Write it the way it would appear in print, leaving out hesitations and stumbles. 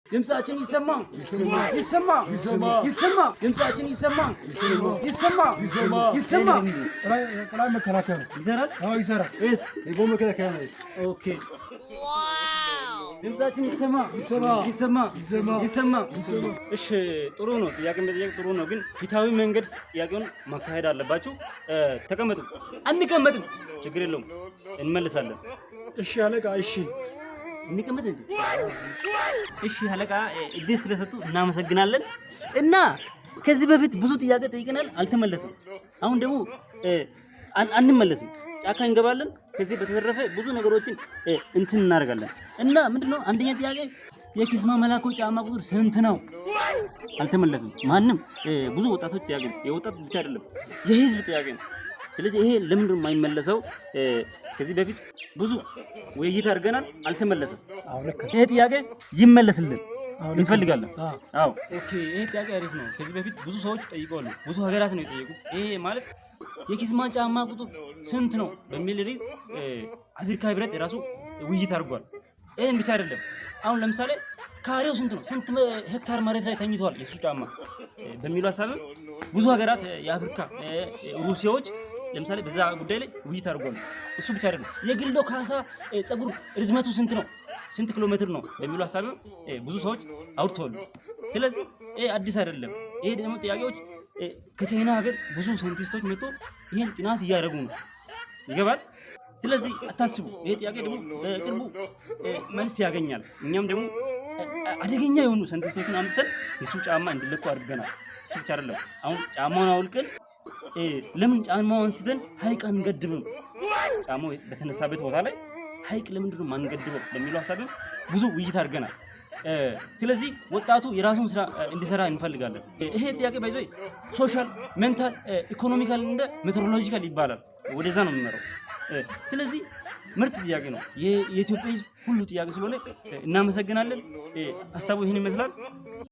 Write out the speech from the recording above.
ድምጻችን ይሰማ ይሰማ ይሰማ ድምጻችን ይሰማ ይሰማ ይሰማ ጥላ መከላከያ ነው። ይሰራል። አዎ ይሰራል። እስ የቦምብ መከላከያ ነው። ኦኬ ድምጻችን ይሰማ ይሰማ። እሺ ጥሩ ነው። ጥያቄ መጠየቅ ጥሩ ነው፣ ግን ፊታዊ መንገድ ጥያቄውን ማካሄድ አለባችሁ። ተቀመጡ። አንቀመጥም፣ ችግር የለውም እንመልሳለን። እሺ አለቃ። እሺ እንቀመጥ እንዴ? እሺ አለቃ፣ እድል ስለሰጡ እናመሰግናለን። እና ከዚህ በፊት ብዙ ጥያቄ ጠይቀናል፣ አልተመለሰም። አሁን ደግሞ አንመለስም፣ ጫካ እንገባለን። ከዚህ በተረፈ ብዙ ነገሮችን እንትን እናደርጋለን። እና ምንድነው አንደኛ ጥያቄ የኪስማ መላኮ ጫማ ቁጥር ስንት ነው? አልተመለሰም። ማንም ብዙ ወጣቶች ጥያቄ ነው፣ የወጣት ብቻ አይደለም፣ የህዝብ ጥያቄ ነው። ስለዚህ ይሄ ለምንድን ነው የማይመለሰው? ከዚህ በፊት ብዙ ውይይት አድርገናል፣ አልተመለሰም። ይሄ ጥያቄ ይመለስልን እንፈልጋለን። አዎ ኦኬ፣ ይሄ ጥያቄ አሪፍ ነው። ከዚህ በፊት ብዙ ሰዎች ጠይቀዋል፣ ብዙ ሀገራት ነው የጠየቁት። ይሄ ማለት የኪስማ ጫማ ቁጥር ስንት ነው በሚል ርዕስ አፍሪካ ህብረት የራሱ ውይይት አድርጓል። ይሄን ብቻ አይደለም። አሁን ለምሳሌ ካሬው ስንት ነው፣ ስንት ሄክታር መሬት ላይ ተኝቷል የሱ ጫማ በሚሉ ሀሳብ ብዙ ሀገራት የአፍሪካ ሩሲያዎች ለምሳሌ በዛ ጉዳይ ላይ ውይይት አድርጓል። እሱ ብቻ አይደለም። የግልዶ ካሳ ጸጉር ርዝመቱ ስንት ነው፣ ስንት ኪሎ ሜትር ነው በሚሉ ሀሳብ ብዙ ሰዎች አውርተዋል። ስለዚህ ይሄ አዲስ አይደለም። ይሄ ደግሞ ጥያቄዎች ከቻይና ሀገር ብዙ ሳይንቲስቶች መጥቶ ይሄን ጥናት እያደረጉ ነው። ይገባል። ስለዚህ አታስቡ። ይሄ ጥያቄ ደግሞ በቅርቡ መልስ ያገኛል። እኛም ደግሞ አደገኛ የሆኑ ሳይንቲስቶችን አምጥተን የሱ ጫማ እንዲለቁ አድርገናል። እሱ ብቻ አይደለም። አሁን ጫማውን አውልቀን ለምን ጫማውን አንስተን ሀይቅ አንገድብም? ጫማው በተነሳበት ቦታ ላይ ሀይቅ ለምንድን ነው ማንገድበው በሚለው ሀሳብም ብዙ ውይይት አድርገናል። ስለዚህ ወጣቱ የራሱን ስራ እንዲሰራ እንፈልጋለን። ይሄ ጥያቄ ባይዞ ሶሻል፣ ሜንታል፣ ኢኮኖሚካል እንደ ሜትሮሎጂካል ይባላል። ወደዛ ነው የሚመራው። ስለዚህ ምርጥ ጥያቄ ነው። የኢትዮጵያ ሕዝብ ሁሉ ጥያቄ ስለሆነ እናመሰግናለን። ሀሳቡ ይህን ይመስላል።